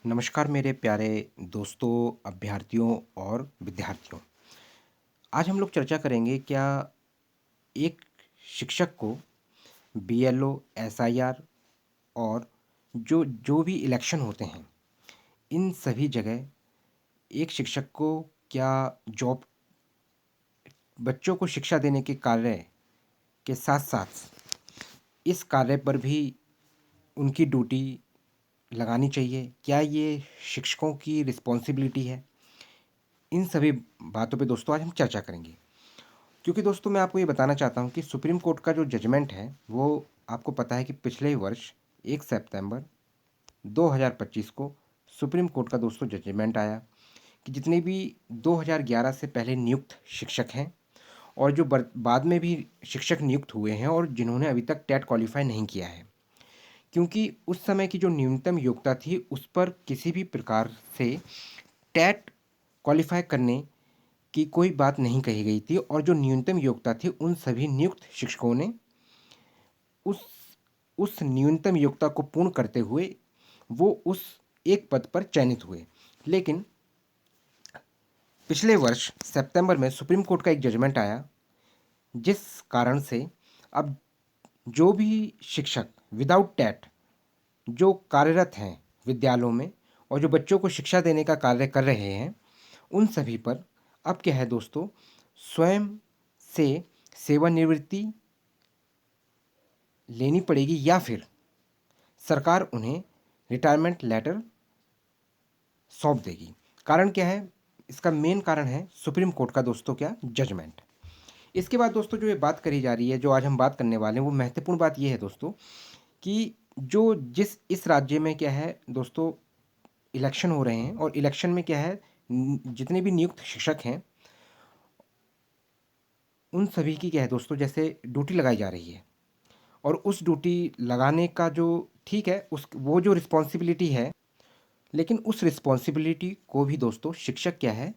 नमस्कार मेरे प्यारे दोस्तों, अभ्यर्थियों और विद्यार्थियों। आज हम लोग चर्चा करेंगे क्या एक शिक्षक को बीएलओ, एसआईआर और जो जो भी इलेक्शन होते हैं, इन सभी जगह एक शिक्षक को क्या जॉब बच्चों को शिक्षा देने के कार्य के साथ-साथ इस कार्य पर भी उनकी ड्यूटी लगानी चाहिए? क्या ये शिक्षकों की रिस्पॉन्सिबिलिटी है? इन सभी बातों पे दोस्तों आज हम चर्चा करेंगे। क्योंकि दोस्तों मैं आपको ये बताना चाहता हूँ कि सुप्रीम कोर्ट का जो जजमेंट है वो आपको पता है कि पिछले ही वर्ष 1 सितंबर 2025 को सुप्रीम कोर्ट का दोस्तों जजमेंट आया कि जितने भी 2011 से पहले नियुक्त शिक्षक हैं और जो बाद में भी शिक्षक नियुक्त हुए हैं और जिन्होंने अभी तक टेट क्वालिफाई नहीं किया है, क्योंकि उस समय की जो न्यूनतम योग्यता थी उस पर किसी भी प्रकार से टेट क्वालिफाई करने की कोई बात नहीं कही गई थी और जो न्यूनतम योग्यता थी उन सभी नियुक्त शिक्षकों ने उस उस न्यूनतम योग्यता को पूर्ण करते हुए वो उस एक पद पर चयनित हुए। लेकिन पिछले वर्ष सितंबर में सुप्रीम कोर्ट का एक जजमेंट आया जिस कारण से अब जो भी शिक्षक विदाउट टेट जो कार्यरत हैं विद्यालयों में और जो बच्चों को शिक्षा देने का कार्य कर रहे हैं, उन सभी पर अब क्या है दोस्तों, स्वयं से सेवानिवृत्ति लेनी पड़ेगी या फिर सरकार उन्हें रिटायरमेंट लेटर सौंप देगी। कारण क्या है? इसका मेन कारण है सुप्रीम कोर्ट का दोस्तों क्या जजमेंट। इसके बाद दोस्तों जो ये बात करी जा रही है, जो आज हम बात करने वाले हैं, वो महत्वपूर्ण बात ये है दोस्तों कि जो जिस इस राज्य में क्या है दोस्तों, इलेक्शन हो रहे हैं और इलेक्शन में क्या है, जितने भी नियुक्त शिक्षक हैं उन सभी की क्या है दोस्तों, जैसे ड्यूटी लगाई जा रही है और उस ड्यूटी लगाने का जो ठीक है उस वो जो रिस्पॉन्सिबिलिटी है, लेकिन उस रिस्पॉन्सिबिलिटी को भी दोस्तों शिक्षक क्या है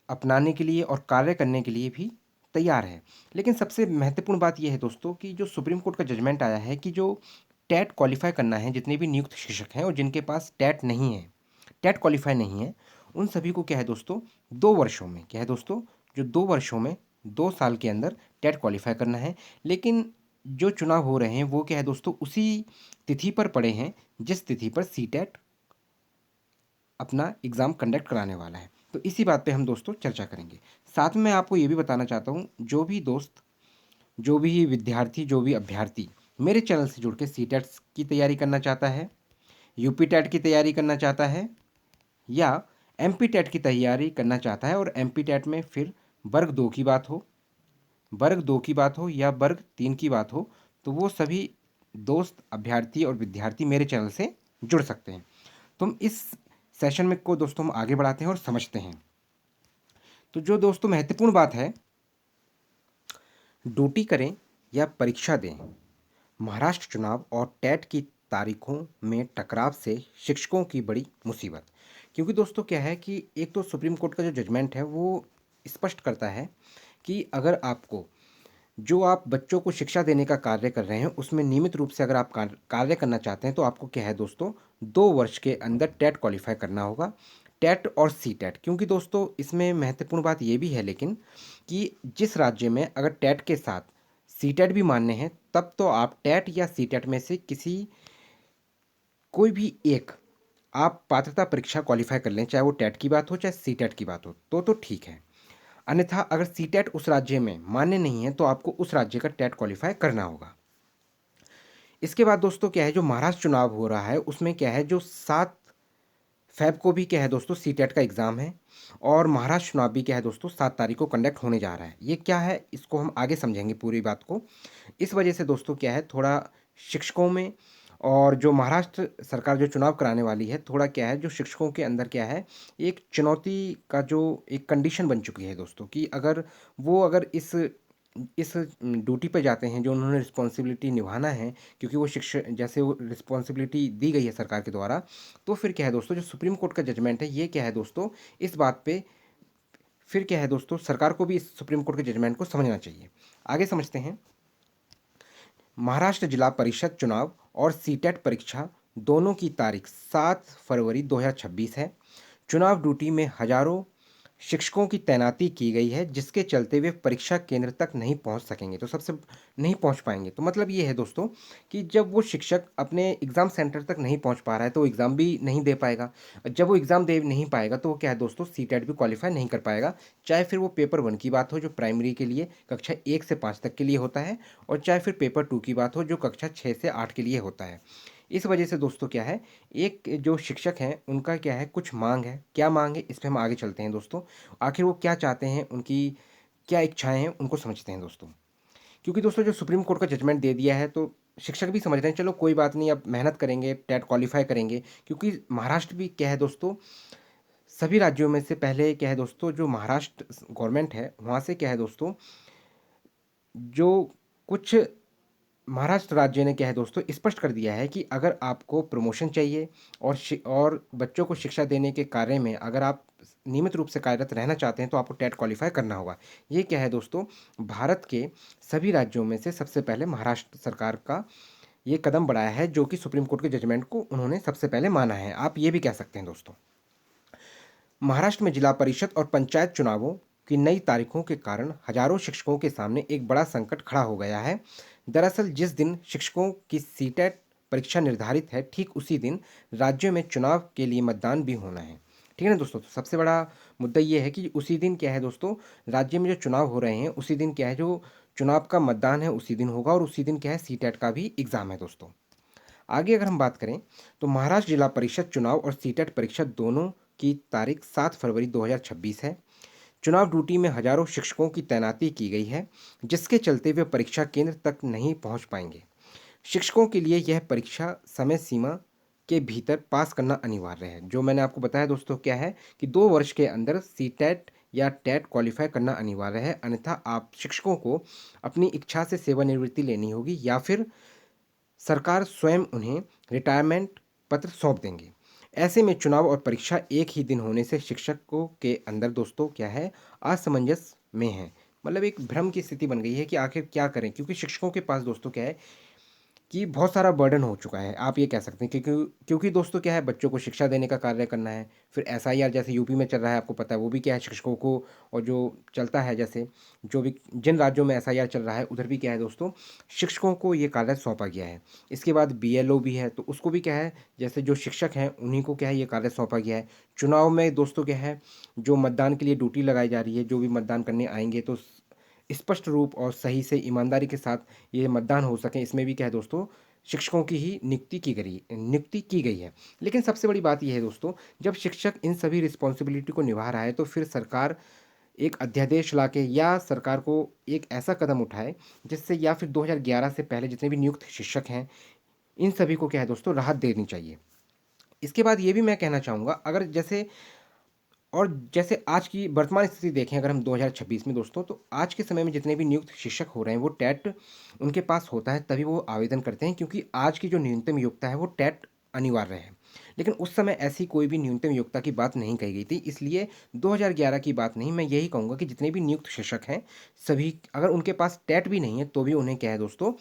अपनाने के लिए और कार्य करने के लिए भी तैयार है। लेकिन सबसे महत्वपूर्ण बात यह है दोस्तों कि जो सुप्रीम कोर्ट का जजमेंट आया है कि जो टेट क्वालिफाई करना है, जितने भी नियुक्त शिक्षक हैं और जिनके पास टेट नहीं है, टेट क्वालिफाई नहीं है, उन सभी को क्या है दोस्तों 2 वर्षों में क्या है दोस्तों, जो 2 वर्षों में 2 साल के अंदर टेट क्वालिफाई करना है। लेकिन जो चुनाव हो रहे हैं वो क्या है दोस्तों उसी तिथि पर पड़े हैं जिस तिथि पर सीटेट अपना एग्ज़ाम कंडक्ट कराने वाला है। तो इसी बात पे हम दोस्तों चर्चा करेंगे। साथ में मैं आपको ये भी बताना चाहता हूँ, जो भी दोस्त, जो भी विद्यार्थी, जो भी अभ्यर्थी मेरे चैनल से जुड़ के सीटेट की तैयारी करना चाहता है, यूपी टेट की तैयारी करना चाहता है या एमपी टेट की तैयारी करना चाहता है और एमपी टेट में फिर वर्ग 2 की बात हो, वर्ग 2 की बात हो या वर्ग 3 की बात हो, तो वो सभी दोस्त, अभ्यर्थी और विद्यार्थी मेरे चैनल से जुड़ सकते हैं। तो हम इस सेशन में को दोस्तों हम आगे बढ़ाते हैं और समझते हैं। तो जो दोस्तों महत्वपूर्ण बात है, ड्यूटी करें या परीक्षा दें, महाराष्ट्र चुनाव और टेट की तारीखों में टकराव से शिक्षकों की बड़ी मुसीबत। क्योंकि दोस्तों क्या है कि एक तो सुप्रीम कोर्ट का जो जजमेंट है वो स्पष्ट करता है कि अगर आपको जो आप बच्चों को शिक्षा देने का कार्य कर रहे हैं उसमें नियमित रूप से अगर आप कार्य करना चाहते हैं तो आपको क्या है दोस्तों 2 वर्ष के अंदर टेट क्वालिफाई करना होगा, टेट और सी टेट। क्योंकि दोस्तों इसमें महत्वपूर्ण बात ये भी है लेकिन कि जिस राज्य में अगर टेट के साथ सी टेट भी मान्य है तब तो आप टेट या सी टेट में से किसी कोई भी एक आप पात्रता परीक्षा क्वालिफाई कर लें, चाहे वो टेट की बात हो चाहे सी टेट की बात हो तो ठीक है। अन्यथा अगर सी टेट उस राज्य में मान्य नहीं है तो आपको उस राज्य का टेट क्वालिफाई करना होगा। इसके बाद दोस्तों क्या है, जो महाराष्ट्र चुनाव हो रहा है उसमें क्या है, जो 7 फ़ैब को भी क्या है दोस्तों सी टेट का एग्ज़ाम है और महाराष्ट्र चुनाव भी क्या है दोस्तों 7 तारीख को कंडक्ट होने जा रहा है। ये क्या है इसको हम आगे समझेंगे पूरी बात को। इस वजह से दोस्तों क्या है, थोड़ा शिक्षकों में और जो महाराष्ट्र सरकार जो चुनाव कराने वाली है, थोड़ा क्या है जो शिक्षकों के अंदर क्या है, एक चुनौती का जो एक कंडीशन बन चुकी है दोस्तों कि अगर वो अगर इस ड्यूटी पे जाते हैं जो उन्होंने रिस्पॉन्सिबिलिटी निभाना है, क्योंकि वो शिक्षक जैसे वो रिस्पॉन्सिबिलिटी दी गई है सरकार के द्वारा, तो फिर क्या है दोस्तों जो सुप्रीम कोर्ट का जजमेंट है ये क्या है दोस्तों, इस बात पे फिर क्या है दोस्तों सरकार को भी इस सुप्रीम कोर्ट के जजमेंट को समझना चाहिए। आगे समझते हैं। महाराष्ट्र जिला परिषद चुनाव और सीटेट परीक्षा दोनों की तारीख 7 फरवरी 2026 है। चुनाव ड्यूटी में हजारों शिक्षकों की तैनाती की गई है, जिसके चलते वे परीक्षा केंद्र तक नहीं पहुंच सकेंगे, तो सबसे नहीं पहुंच पाएंगे। तो मतलब ये है दोस्तों कि जब वो शिक्षक अपने एग्ज़ाम सेंटर तक नहीं पहुंच पा रहा है तो एग्ज़ाम भी नहीं दे पाएगा। जब वो एग्ज़ाम दे नहीं पाएगा तो वो क्या है दोस्तों, सीटेट भी क्वालिफाई नहीं कर पाएगा। चाहे फिर वो पेपर वन की बात हो जो प्राइमरी के लिए कक्षा 1 से 5 तक के लिए होता है, और चाहे फिर पेपर टू की बात हो जो कक्षा 6 से 8 के लिए होता है। इस वजह से दोस्तों क्या है, एक जो शिक्षक हैं उनका क्या है, कुछ मांग है। क्या मांग है, इस पे हम आगे चलते हैं दोस्तों। आखिर वो क्या चाहते हैं, उनकी क्या इच्छाएं हैं, उनको समझते हैं दोस्तों। क्योंकि दोस्तों जो सुप्रीम कोर्ट का जजमेंट दे दिया है तो शिक्षक भी समझ रहे हैं, चलो कोई बात नहीं, अब मेहनत करेंगे, टेट क्वालिफाई करेंगे। क्योंकि महाराष्ट्र भी क्या है दोस्तों, सभी राज्यों में से पहले क्या है दोस्तों, जो महाराष्ट्र गवर्नमेंट है वहाँ से क्या है दोस्तों, जो कुछ महाराष्ट्र राज्य ने क्या है दोस्तों स्पष्ट कर दिया है कि अगर आपको प्रमोशन चाहिए और और बच्चों को शिक्षा देने के कार्य में अगर आप नियमित रूप से कार्यरत रहना चाहते हैं तो आपको टेट क्वालिफाई करना होगा। ये क्या है दोस्तों, भारत के सभी राज्यों में से सबसे पहले महाराष्ट्र सरकार का ये कदम बढ़ाया है, जो कि सुप्रीम कोर्ट के जजमेंट को उन्होंने सबसे पहले माना है, आप ये भी कह सकते हैं दोस्तों। महाराष्ट्र में जिला परिषद और पंचायत चुनावों की नई तारीखों के कारण हजारों शिक्षकों के सामने एक बड़ा संकट खड़ा हो गया है। दरअसल जिस दिन शिक्षकों की सीटेट परीक्षा निर्धारित है, ठीक उसी दिन राज्यों में चुनाव के लिए मतदान भी होना है। ठीक है ना दोस्तों, तो सबसे बड़ा मुद्दा ये है कि उसी दिन क्या है दोस्तों, राज्य में जो चुनाव हो रहे हैं उसी दिन क्या है, जो चुनाव का मतदान है उसी दिन होगा, और उसी दिन क्या है सीटेट का भी एग्ज़ाम है दोस्तों। आगे अगर हम बात करें तो महाराष्ट्र जिला परिषद चुनाव और सीटेट परीक्षा दोनों की तारीख 7 फरवरी 2026 है। चुनाव ड्यूटी में हजारों शिक्षकों की तैनाती की गई है, जिसके चलते वे परीक्षा केंद्र तक नहीं पहुंच पाएंगे। शिक्षकों के लिए यह परीक्षा समय सीमा के भीतर पास करना अनिवार्य है। जो मैंने आपको बताया दोस्तों क्या है कि 2 वर्ष के अंदर सीटेट या टेट क्वालिफाई करना अनिवार्य है, अन्यथा आप शिक्षकों को अपनी इच्छा से सेवानिवृत्ति लेनी होगी या फिर सरकार स्वयं उन्हें रिटायरमेंट पत्र सौंप देंगे। ऐसे में चुनाव और परीक्षा एक ही दिन होने से शिक्षकों के अंदर दोस्तों क्या है, असमंजस में है। मतलब एक भ्रम की स्थिति बन गई है कि आखिर क्या करें, क्योंकि शिक्षकों के पास दोस्तों क्या है कि बहुत सारा बर्डन हो चुका है, आप ये कह सकते हैं। क्योंकि क्योंकि दोस्तों क्या है, बच्चों को शिक्षा देने का कार्य करना है, फिर एसआईआर जैसे यूपी में चल रहा है आपको पता है, वो भी क्या है शिक्षकों को, और जो चलता है जैसे जो भी जिन राज्यों में एसआईआर चल रहा है उधर भी क्या है दोस्तों, शिक्षकों को ये कार्य सौंपा गया है। इसके बाद बीएलओ भी है, तो उसको भी क्या है, जैसे जो शिक्षक हैं उन्हीं को क्या है ये कार्य सौंपा गया है। चुनाव में दोस्तों क्या है, जो मतदान के लिए ड्यूटी लगाई जा रही है, जो भी मतदान करने आएंगे तो स्पष्ट रूप और सही से ईमानदारी के साथ ये मतदान हो सके, इसमें भी क्या है दोस्तों, शिक्षकों की ही नियुक्ति की गई है। लेकिन सबसे बड़ी बात यह है दोस्तों, जब शिक्षक इन सभी रिस्पॉन्सिबिलिटी को निभा रहा है तो फिर सरकार एक अध्यादेश लाके या सरकार को एक ऐसा कदम उठाए जिससे, या फिर 2011 से पहले जितने भी नियुक्त शिक्षक हैं इन सभी को क्या है दोस्तों राहत देनी चाहिए। इसके बाद ये भी मैं कहना चाहूँगा, अगर जैसे और जैसे आज की वर्तमान स्थिति देखें अगर हम 2026 में दोस्तों, तो आज के समय में जितने भी नियुक्त शिक्षक हो रहे हैं वो टेट उनके पास होता है तभी वो आवेदन करते हैं, क्योंकि आज की जो न्यूनतम योग्यता है वो टेट अनिवार्य है। लेकिन उस समय ऐसी कोई भी न्यूनतम योग्यता की बात नहीं कही गई थी, इसलिए 2011 की बात नहीं, मैं यही कहूँगा कि जितने भी नियुक्त शिक्षक हैं सभी, अगर उनके पास टेट भी नहीं है तो भी उन्हें क्या है दोस्तों,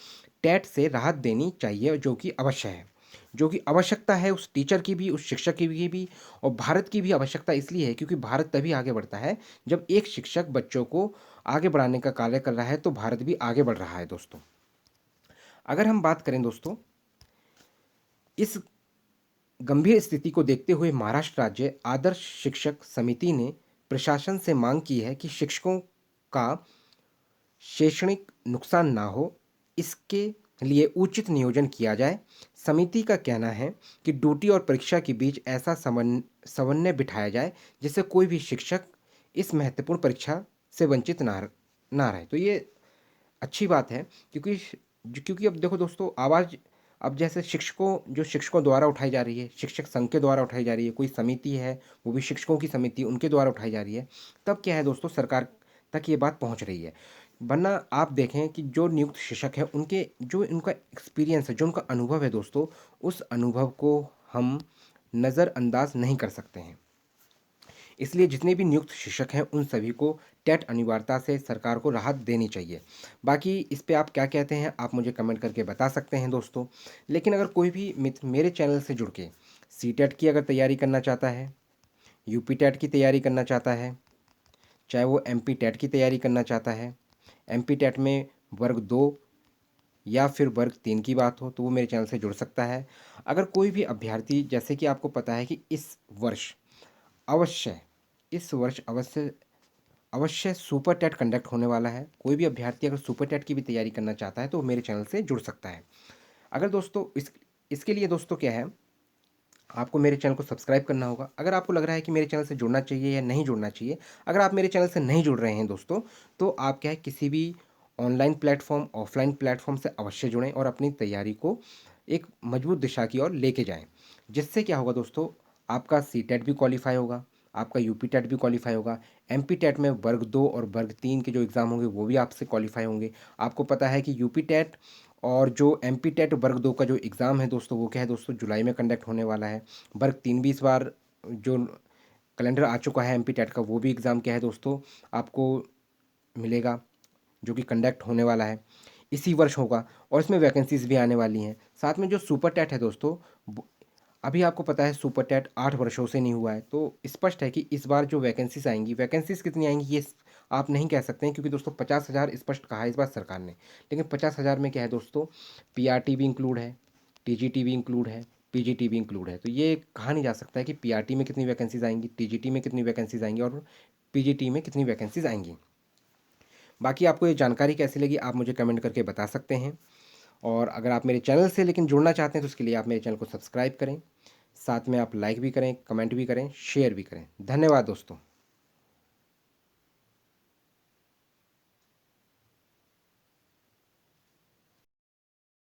टेट से राहत देनी चाहिए, जो कि अवश्य है। जो कि आवश्यकता है उस टीचर की भी, उस शिक्षक की भी, और भारत की भी आवश्यकता इसलिए है क्योंकि भारत तभी आगे बढ़ता है जब एक शिक्षक बच्चों को आगे बढ़ाने का कार्य कर रहा है, तो भारत भी आगे बढ़ रहा है दोस्तों। अगर हम बात करें दोस्तों, इस गंभीर स्थिति को देखते हुए महाराष्ट्र राज्य आदर्श शिक्षक समिति ने प्रशासन से मांग की है कि शिक्षकों का शैक्षणिक नुकसान ना हो, इसके लिए उचित नियोजन किया जाए। समिति का कहना है कि ड्यूटी और परीक्षा के बीच ऐसा समन्वय बिठाया जाए जिससे कोई भी शिक्षक इस महत्वपूर्ण परीक्षा से वंचित ना रहे। तो ये अच्छी बात है, क्योंकि अब देखो दोस्तों, आवाज़ अब जैसे शिक्षकों द्वारा उठाई जा रही है, शिक्षक संघ के द्वारा उठाई जा रही है, कोई समिति है वो भी शिक्षकों की समिति उनके द्वारा उठाई जा रही है, तब क्या है दोस्तों सरकार तक ये बात पहुंच रही है। वरना आप देखें कि जो नियुक्त शिक्षक हैं उनके जो उनका एक्सपीरियंस है, जो उनका अनुभव है दोस्तों, उस अनुभव को हम नज़रअंदाज नहीं कर सकते हैं। इसलिए जितने भी नियुक्त शिक्षक हैं उन सभी को टेट अनिवार्यता से सरकार को राहत देनी चाहिए। बाकी इस पे आप क्या कहते हैं आप मुझे कमेंट करके बता सकते हैं दोस्तों। लेकिन अगर कोई भी मित्र मेरे चैनल से जुड़ के सीटेट की अगर तैयारी करना चाहता है, यूपी टेट की तैयारी करना चाहता है, चाहे वो एमपी टेट की तैयारी करना चाहता है, एमपी टेट में वर्ग 2 या फिर वर्ग 3 की बात हो, तो वो मेरे चैनल से जुड़ सकता है। अगर कोई भी अभ्यर्थी, जैसे कि आपको पता है कि अवश्य इस वर्ष अवश्य अवश्य सुपर टेट कंडक्ट होने वाला है। कोई भी अभ्यर्थी अगर सुपर टेट की भी तैयारी करना चाहता है तो वो मेरे चैनल से जुड़ सकता है। अगर दोस्तों इसके लिए दोस्तों क्या है, आपको मेरे चैनल को सब्सक्राइब करना होगा। अगर आपको लग रहा है कि मेरे चैनल से जुड़ना चाहिए या नहीं जुड़ना चाहिए, अगर आप मेरे चैनल से नहीं जुड़ रहे हैं दोस्तों, तो आप क्या है किसी भी ऑनलाइन प्लेटफॉर्म, ऑफलाइन प्लेटफॉर्म से अवश्य जुड़ें और अपनी तैयारी को एक मजबूत दिशा की ओर लेके जाएं। जिससे क्या होगा दोस्तों, आपका सी टेट भी क्वालिफाई होगा, आपका यूपी टेट भी क्वालिफाई होगा, एमपी टेट में वर्ग 2 और वर्ग 3 के जो एग्ज़ाम होंगे वो भी आपसे क्वालिफाई होंगे। आपको पता है कि यूपी टेट और जो एमपी टेट वर्ग 2 का जो एग्ज़ाम है दोस्तों, वो क्या है दोस्तों, जुलाई में कंडक्ट होने वाला है। वर्ग 3 भी इस बार जो कैलेंडर आ चुका है एमपी टेट का, वो भी एग्ज़ाम क्या है दोस्तों आपको मिलेगा, जो कि कंडक्ट होने वाला है, इसी वर्ष होगा और इसमें वैकेंसीज़ भी आने वाली हैं। साथ में जो सुपर टेट है दोस्तों, अभी आपको पता है सुपर टेट 8 वर्षों से नहीं हुआ है, तो स्पष्ट है कि इस बार जो वैकेंसीज़ आएंगी, वैकेंसीज़ कितनी आएंगी ये आप नहीं कह सकते हैं, क्योंकि दोस्तों 50,000 स्पष्ट कहा है इस बार सरकार ने। लेकिन 50,000 में क्या है दोस्तों, पीआरटी भी इंक्लूड है, टीजीटी भी इंक्लूड है, पीजीटी भी इंक्लूड है। तो ये कहा नहीं जा सकता है कि पीआरटी में कितनी वैकेंसीज़ आएंगी, टीजीटी में कितनी वैकेंसीज़ आएंगी और पीजीटी में कितनी वैकेंसीज़ आएंगी। बाकी आपको ये जानकारी कैसी लगी आप मुझे कमेंट करके बता सकते हैं। और अगर आप मेरे चैनल से लेकिन जुड़ना चाहते हैं तो उसके लिए आप मेरे चैनल को सब्सक्राइब करें, साथ में आप लाइक भी करें, कमेंट भी करें, शेयर भी करें। धन्यवाद दोस्तों।